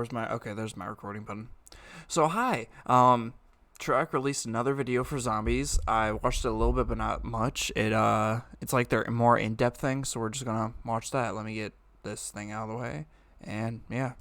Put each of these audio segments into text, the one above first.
where's my... Okay, there's my recording button. So, hi. Trek released another video for zombies. I watched it a little bit, but not much. It's like their more in-depth thing, so we're just gonna watch that. Let me get this thing out of the way. And, yeah.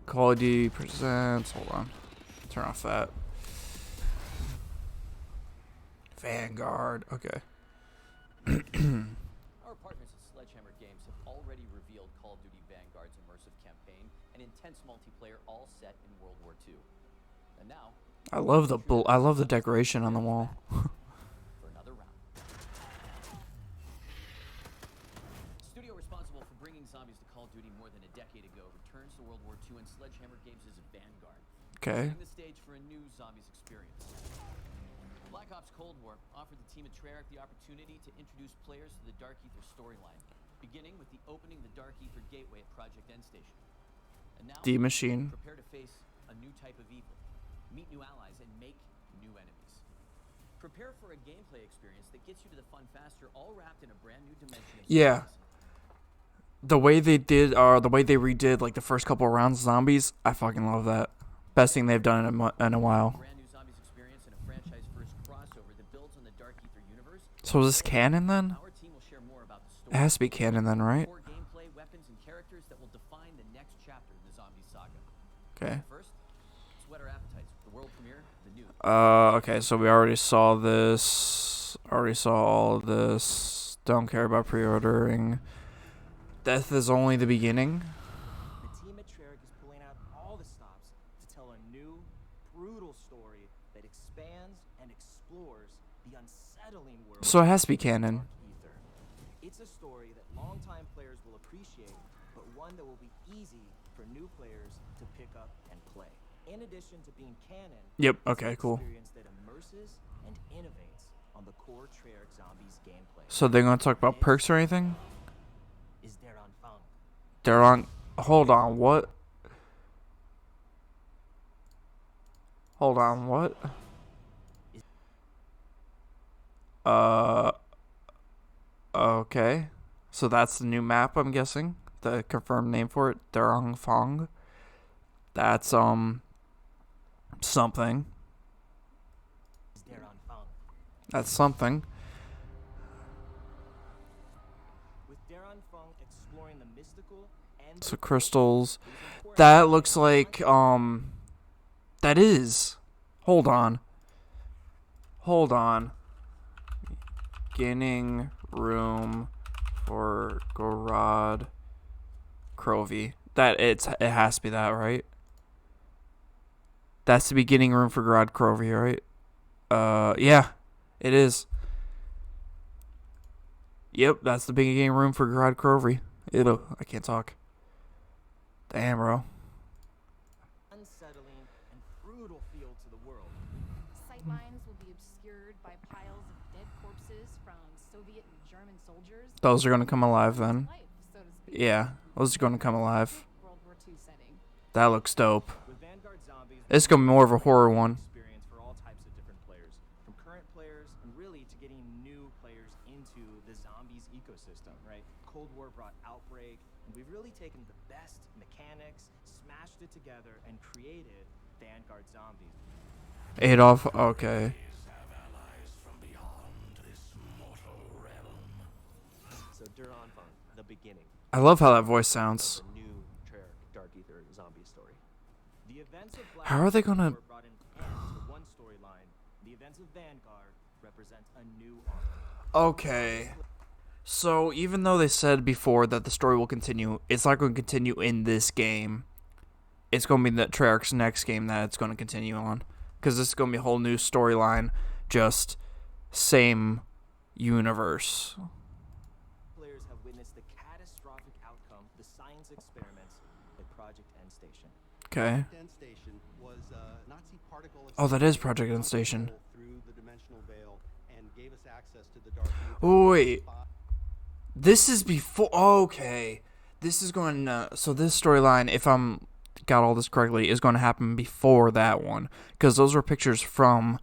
Call of Duty presents... Hold on. Turn off that. Vanguard. Okay. Our partners at Sledgehammer Games have already revealed Call of Duty Vanguard's immersive campaign and intense multiplayer, all set in World War II. And now, I love the decoration on the wall. for another round. The studio responsible for bringing zombies to Call of Duty more than a decade ago returns to World War II, and Sledgehammer Games is Vanguard, Okay. setting the stage for a new zombies experience. Black Ops Cold War offered the team at Treyarch the opportunity to introduce players to the Dark Ether storyline, beginning with the opening of the Dark Ether gateway at Project End Station. And now, D Machine. prepare to face a new type of evil, meet new allies, and make new enemies. Prepare for a gameplay experience that gets you to the fun faster, all wrapped in a brand new dimension of Yeah. zombies. The way they redid like the first couple of rounds of zombies, I fucking love that. Best thing they've done in a while. Brand new zombies experience and a franchise-first crossover that builds on the Dark Ether universe. So is this canon then? Our team will share more about the It story. has to be canon then, right? Core gameplay, weapons, and characters that will define the next chapter in the zombie saga. Okay. First, let's whet our appetites with the world premiere of the new. Okay, so we already saw this. Already saw all of this. Don't care about pre-ordering. Death is only the beginning. The team at Treyarch is pulling out all the stops to tell a new, brutal story that expands and explores the unsettling world So it has to be of canon. Dark Ether. It's a story that longtime players will appreciate, but one that will be easy for new players to pick up and play. In addition to being canon, Yep, it's okay, an cool. experience that immerses and innovates on the core Treyarch Zombies gameplay. So they're gonna talk about perks or anything? Is there on Fung? They're on. Hold on, what? Hold on, what? Okay. So that's the new map, I'm guessing. The confirmed name for it, Darong Fong. That's, something. Is there on Fung? That's something. With Darren Fung exploring the mystical and So crystals. That looks like, that is. Hold on. Hold on. Beginning room for Gorod Crovey. It has to be that, right? That's the beginning room for Gorod Crovey, right? Yeah, it is. Yep, that's the beginning room for Gorod Crovey. I can't talk. Damn, bro. unsettling and brutal feel to the world. Sightlines will be obscured by piles of dead corpses from Soviet and German soldiers. Those are gonna come alive then. Life, so to speak. Yeah, those are gonna come alive. World War II setting. That looks dope. With Vanguard Zombies, It's gonna be more of a horror one. experience for all types of different players, from current players and really to getting new players into the zombies ecosystem, right? Cold War brought Outbreak, and we've really taken the best mechanics, smashed it together, and created Vanguard Zombies. Adolf, okay. So Duran Fung, the beginning. I love how that voice sounds. The new Treyarch Dark Ether zombie story. The events of Black How are they Ops gonna- Cold War brought an end to one storyline. The events of Vanguard represent a new arc. Okay. So even though they said before that the story will continue, it's not going to continue in this game. It's going to be the Treyarch's next game that it's going to continue on. Because this is going to be a whole new storyline, just same universe. Players have witnessed the catastrophic outcome of the science experiments at Project End Station. Okay. End Station was Nazi particle. Oh, that is Project End Station. Through the dimensional veil and gave us access to the dark. Oh, wait. This is before. Okay. This is going to. So this storyline, if I'm got all this correctly, is going to happen before that one. Because those were pictures from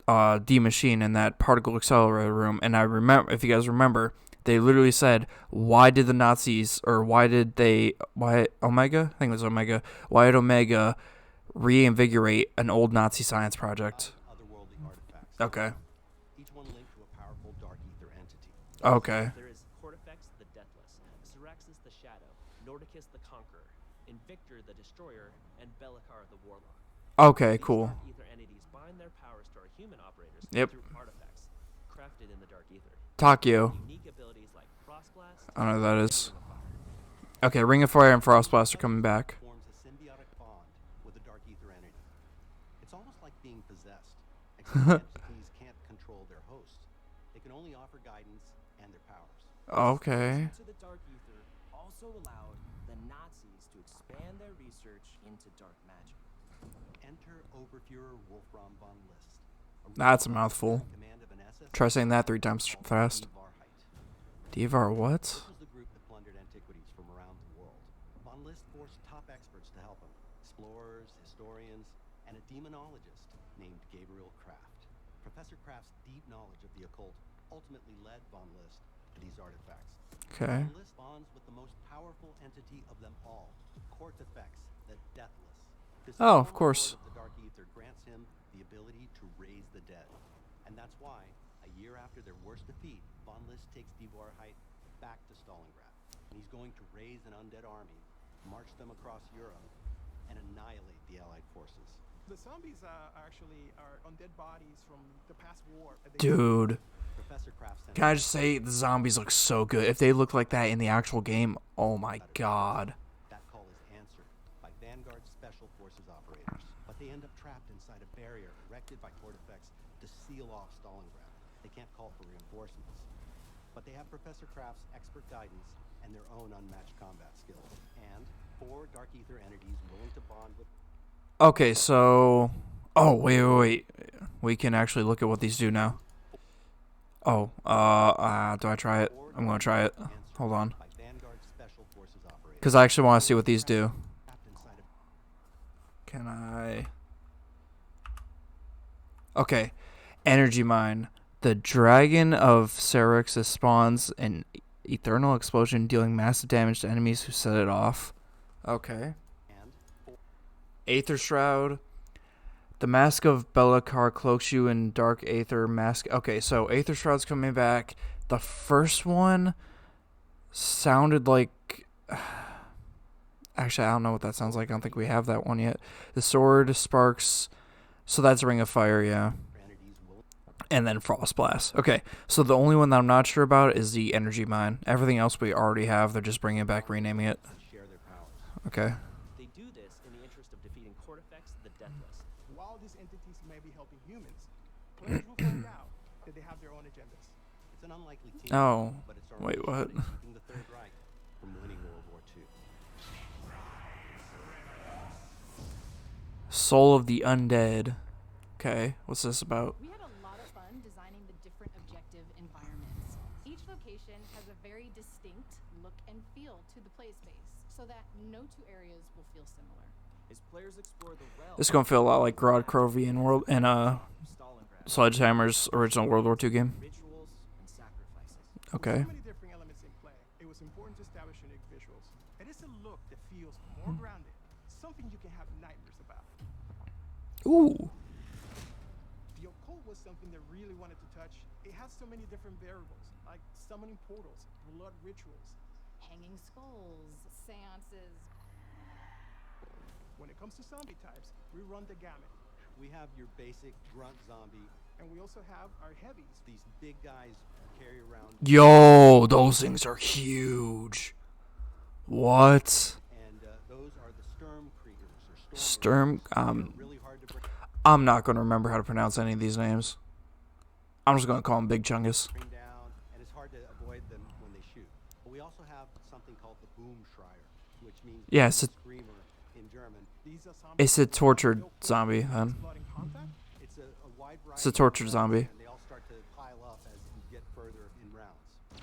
D Machine in that particle accelerator room. And I remember, if you guys remember, They literally said, why did the Nazis, or why Omega? I think it was Omega. Why did Omega reinvigorate an old Nazi science project? Otherworldly artifacts. Okay. Each one linked to a powerful dark ether entity. Okay. There is Cortifex the Deathless, Syraxis the Shadow, Nordicus the Conqueror, Invictor the Destroyer, and Belikar the Warlock. Okay, These cool. Dark Ether entities bind their powers to our human operators Yep. through artifacts crafted in the Dark Ether. Takio. Unique abilities like Frost Blast, I don't know who that is. Ring of Fire. Okay, Ring of Fire and Frost Blast are coming back. Forms a symbiotic bond with a dark ether entity. It's almost like being possessed, except entities can't control their host. They can only offer guidance and their powers. Okay. To the Dark Ether also allowed the Nazis to expand their research into dark magic. Enter Oberfuhrer Wolfram von List. That's a mouthful. Command of an SS Try saying that 3 times fast. Varheit. Divar what? This was the group that plundered antiquities from around the world. Von List forced top experts to help him. Explorers, historians, and a demonologist named Gabriel Kraft. Professor Kraft's deep knowledge of the occult ultimately led Von List to these artifacts. Okay. Von List bonds with the most powerful entity of them all, Cortifex, the Deathless. This Oh, of former course. lord of the Dark Ether grants him the ability to raise the dead. And that's why, a year after their worst defeat, Von List takes Divarheit back to Stalingrad. And he's going to raise an undead army, march them across Europe, and annihilate the Allied forces. The zombies actually are undead bodies from the past war. Dude. Professor Kraft sent Can I just say, the zombies look so good. If they look like that in the actual game, oh my god. That call is answered by Vanguard's Special Forces operators, but they end up trapped inside a barrier erected by Cortifex to seal off Stalingrad. They can't call for reinforcements, but they have Professor Kraft's expert guidance and their own unmatched combat skills, and 4 Dark Ether entities willing to bond with. Okay, so... Oh, wait. We can actually look at what these do now. Oh, do I try it? I'm gonna try it. Hold on. By Vanguard's Special Forces operators. Because I actually want to see what these do. Trapped inside a Can I... Okay. Energy Mine. The Dragon of Syraxis spawns an eternal explosion, dealing massive damage to enemies who set it off. Okay. and Aether Shroud. The Mask of Belikar cloaks you in dark aether mask. Okay, so Aether Shroud's coming back. The first one sounded like... Actually, I don't know what that sounds like. I don't think we have that one yet. The Sword, Sparks. So that's Ring of Fire, yeah. entities willing. And then Frost Blast. Okay, so the only one that I'm not sure about is the Energy Mine. Everything else we already have. They're just bringing it back, renaming it. To share their powers. Okay. They do this in the interest of defeating Cortifex the Deathless. While these entities may be helping humans, players will find out that they have their own agendas. It's an unlikely team. Oh, but it's our wait, only what? shot at keeping the Third Reich from winning World War II. Soul of the Undead. Okay, what's this about? We had a lot of fun designing the different objective environments. Each location has a very distinct look and feel to the play space, so that no 2 areas will feel similar. As players explore the realm This is gonna feel a lot like Grod Crovey and Stalingrad, Sledgehammer's original World War II game. rituals and sacrifices. Okay. With so many different elements in play, it was important to establish unique visuals. It is a look that feels more grounded, something you can have nightmares about. Ooh. The occult was something that really wanted to touch. It has so many different variables, like summoning portals, blood rituals. Hanging skulls, seances. When it comes to zombie types, we run the gamut. We have your basic grunt zombie, And we also have our heavies. these big guys who carry around, Yo, those things are huge. What? and those are the Sturm Kriegers or Sturm, They're really hard to I'm not gonna remember how to pronounce any of these names. I'm just gonna call them Big Chungus. bring down, and it's hard to avoid them when they shoot. But we also have something called the Boom Schreier, which means Yeah, it's a- screamer in German. These are zombies It's a that tortured real quick zombie, and then. exploding contact. It's a wide variety. It's a tortured of zombie. And they all start to pile up as you get further in rounds.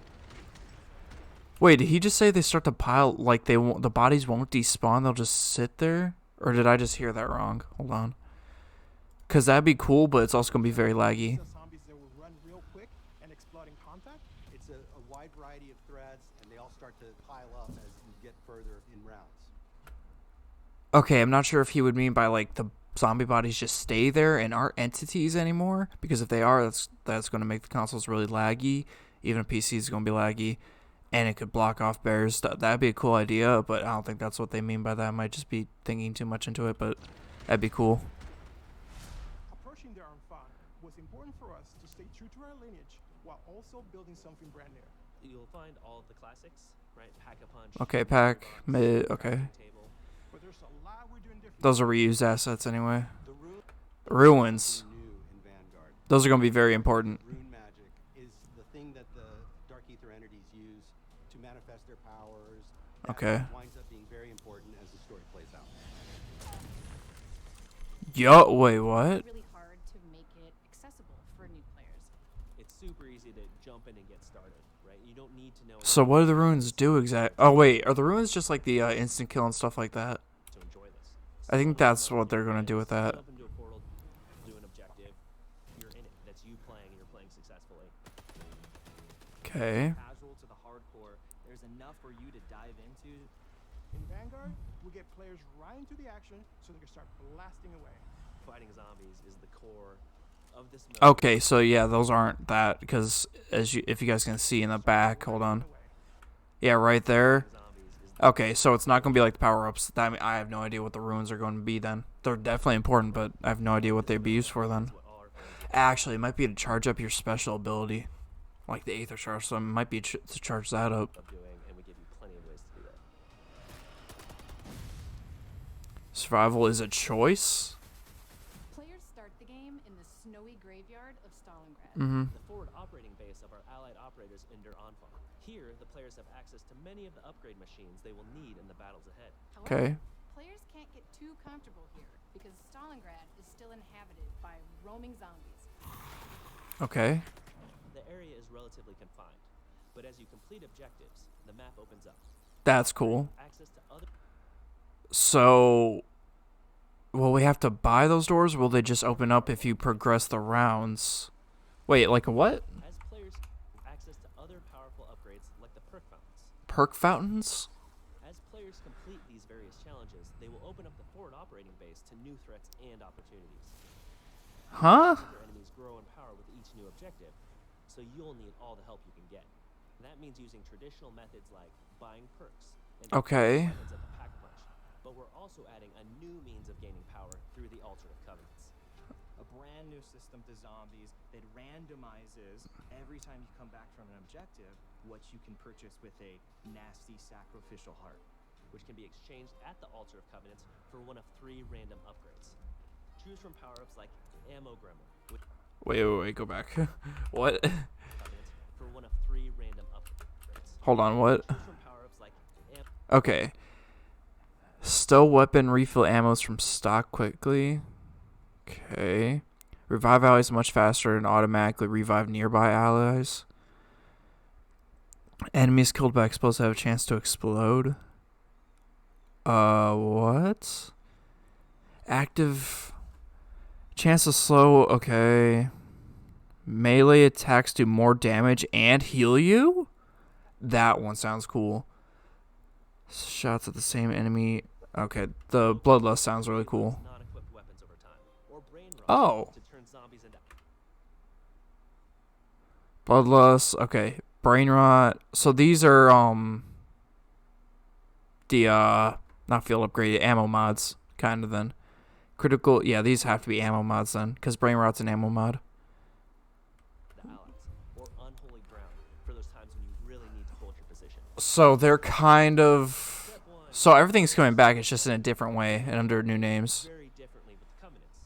Wait, did he just say they start to pile, like they won't, the bodies won't despawn, they'll just sit there? Or did I just hear that wrong? Hold on. Because that'd be cool, but it's also going to be very laggy. These are zombies that will run real quick and exploding contact. It's a wide variety variety of threats, and they all start to pile up as you get further in rounds. Okay, I'm not sure if he would mean by like the zombie bodies just stay there and aren't entities anymore, because if they are, that's going to make the consoles really laggy. Even PC is going to be laggy, and it could block off barriers. That'd be a cool idea, but I don't think that's what they mean by that. I might just be thinking too much into it, but that'd be cool. Approaching the Arm was important for us to stay true to our lineage while also building something brand new. You'll find all of the classics, right? Pack-a-Punch. Okay, pack, mid, okay. Table. But there's a lot we're doing different. Those are reused assets anyway. The Ruins. new in Vanguard. Those are going to be very important. Rune magic is the thing that the Dark Ether entities use to manifest their powers. That Okay. winds up being very important as the story plays out. Yo, wait, what? Really hard to make it accessible for new players. It's super easy to jump in and get started, right? You don't need to know So what do the ruins do exactly? Oh wait, are the ruins just like the instant kill and stuff like that? to enjoy this. I think that's what they're gonna do with that. Jump into a portal, do an objective. You're in it. That's you playing, and you're playing successfully. Okay. Casual to the hardcore, there's enough for you to dive into. In Vanguard, we get players right into the action so they can start blasting away. Fighting zombies is the core of this mode. Okay, so yeah, those aren't that because if you guys can see in the back, hold on. Yeah, right there. Zombies is the Okay, so it's not gonna be like the power ups. I have no idea what the ruins are going to be then. They're definitely important, but I have no idea what they'd be used for then. what all our friends Actually, it might be to charge up your special ability, like the Aether Charge. So it might be to charge that up. of doing, and we give you plenty of ways to do that. Survival is a choice. Players start the game in the snowy graveyard of Stalingrad. Mm-hmm. The forward operating base of our allied operators in Der Anfang. Here, the players have access to many of the upgrade machines they will need in the battles ahead. Okay. Players can't get too comfortable here because Stalingrad is still inhabited by roaming zombies. Okay. The area is relatively confined, but as you complete objectives, the map opens up. That's cool. Access to other So, will we have to buy those doors? Or will they just open up if you progress the rounds? Wait, like a what? as players access to other powerful upgrades like the perk fountains. Perk fountains? As players complete these various challenges, they will open up the forward operating base to new threats and opportunities. Huh? Your enemies grow in power with each new objective, so you'll need all the help you can get. And that means using traditional methods like buying perks and Okay. weapons at the Pack-a-Punch. But we're also adding a new means of gaining power through the Altar of Covenants. A brand new system to zombies that randomizes every time you come back from an objective what you can purchase with a nasty sacrificial heart. Which can be exchanged at the Altar of Covenants for one of 3 random upgrades. Choose from power-ups like Ammo Gremlin, which Wait, go back. What? Covenants for one of 3 random upgrades. Hold on, what? Choose from power-ups like Okay. Still weapon refill ammos from stock quickly. Okay. Revive allies much faster and automatically revive nearby allies. Enemies killed by explosives have a chance to explode. What? Active chance to slow, okay. Melee attacks do more damage and heal you? That one sounds cool. Shots at the same enemy. Okay, the Bloodlust sounds really cool. non-equipped weapons over time, or brain rot Oh. to turn zombies into Bloodlust, okay. Brain Rot. So these are the not field upgraded ammo mods, kind of then. Critical, yeah, these have to be ammo mods then, because Brain Rot's an ammo mod. the allies, or unholy ground for those times when you really need to hold your position. So they're kind of. Step 1 So everything's coming back, it's just in a different way and under new names, very differently with the Covenants.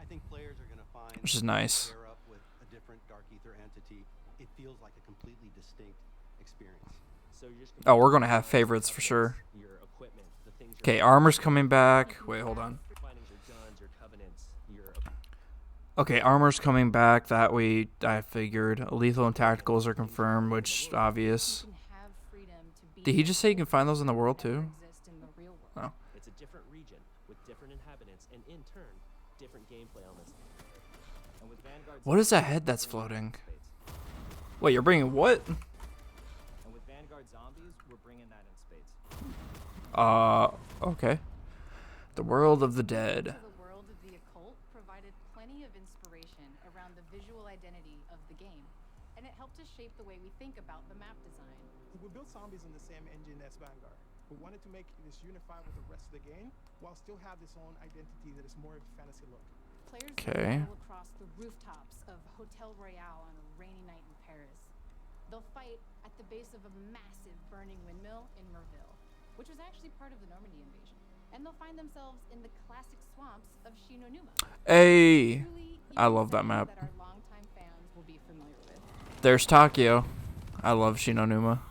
I think players are going to find which is that nice. pair up with a different Dark Ether entity. It feels like a completely distinct experience. So you're just Oh, we're gonna have favorites for sure. your equipment, the things you're Okay, armor's coming back. Wait, hold on. finding your guns, your Covenants, your Okay, armor's coming back. That I figured. Lethal and tacticals are confirmed, which obvious. You can have freedom to be Did he just say you can find those in the world never too? exist in the real world. Oh. It's a different region with different inhabitants and in turn, different gameplay elements. And with Vanguard's What is that head that's floating? Fates. Wait, you're bringing what? And with Vanguard Zombies, we're bringing that in spades. Okay. The World of the Dead. The World of the Occult provided plenty of inspiration around the visual identity of the game, and it helped to shape the way we think about the map design. We built zombies in the same engine as Vanguard. We wanted to make this unified with the rest of the game, while still have this own identity that is more of a fantasy look. Players Okay. will across the rooftops of Hotel Royale on a rainy night in Paris. They'll fight at the base of a massive burning windmill in Merville, which was actually part of the Normandy invasion. And they'll find themselves in the classic swamps of Shinonuma. Hey, Truly I unique love that setting map. That our longtime fans will be familiar with. There's Takio. I love Shinonuma.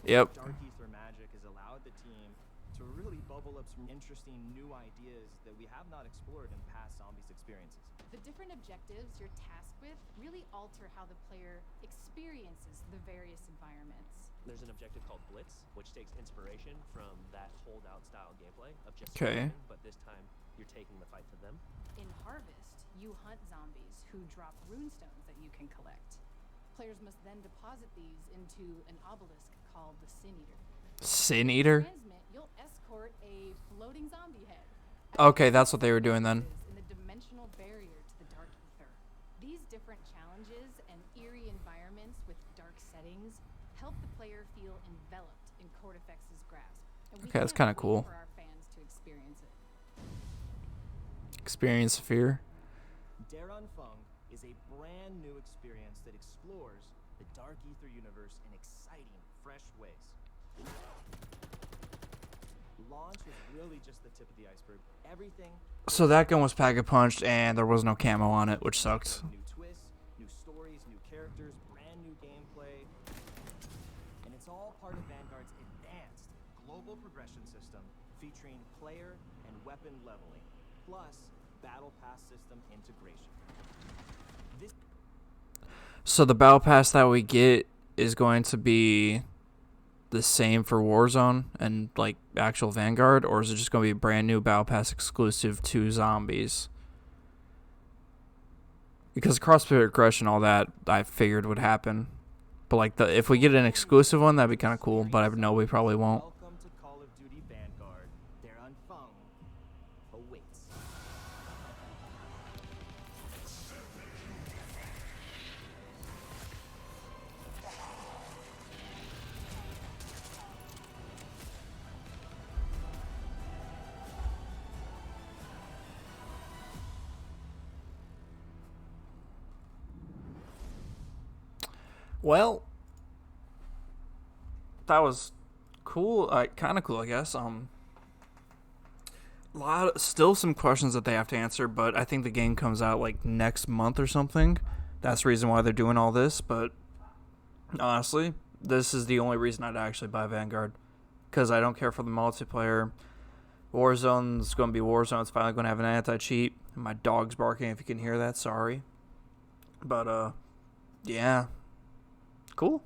Yep. Dark Ether magic has allowed the team to really bubble up some interesting new ideas that we have not explored in past Zombies experiences. The different objectives you're tasked with really alter how the player experiences the various environments. There's an objective called Blitz, which takes inspiration from that holdout style gameplay of just Okay. surviving, but this time you're taking the fight to them. In Harvest, you hunt zombies who drop runestones that you can collect. Players must then deposit these into an obelisk called the Sin Eater. Sin Eater? Transmit, you'll escort a floating zombie head. Okay, that's what they were doing then. In the dimensional barrier to the Dark Ether. These different challenges and eerie environments with dark settings help the player feel enveloped in Cortifex's grasp. And we Okay, that's can't kinda cool. wait for our fans to experience it. Experience fear. Darun Fung is a brand new experience that explores the Dark Ether universe in exciting, fresh ways. Launch was really just the tip of the iceberg. Everything So that gun was pack-a-punched and there was no camo on it, which sucks. new twists, new stories, new characters, brand new gameplay. And it's all part of Vanguard's advanced global progression system featuring player and weapon leveling, plus battle pass system integration. This So the battle pass that we get is going to be the same for Warzone and like actual Vanguard, or is it just going to be a brand new battle pass exclusive to Zombies? Because cross-player aggression, all that I figured would happen, but like if we get an exclusive one, that'd be kind of cool. But I know we probably won't. Welcome to Call of Duty Vanguard. Darun Fung awaits. Well, that was cool. Kind of cool, I guess. Still some questions that they have to answer, but I think the game comes out like next month or something. That's the reason why they're doing all this. But honestly, this is the only reason I'd actually buy Vanguard, because I don't care for the multiplayer. Warzone's going to be Warzone. It's finally going to have an anti-cheat. My dog's barking. If you can hear that, sorry. But yeah. Cool.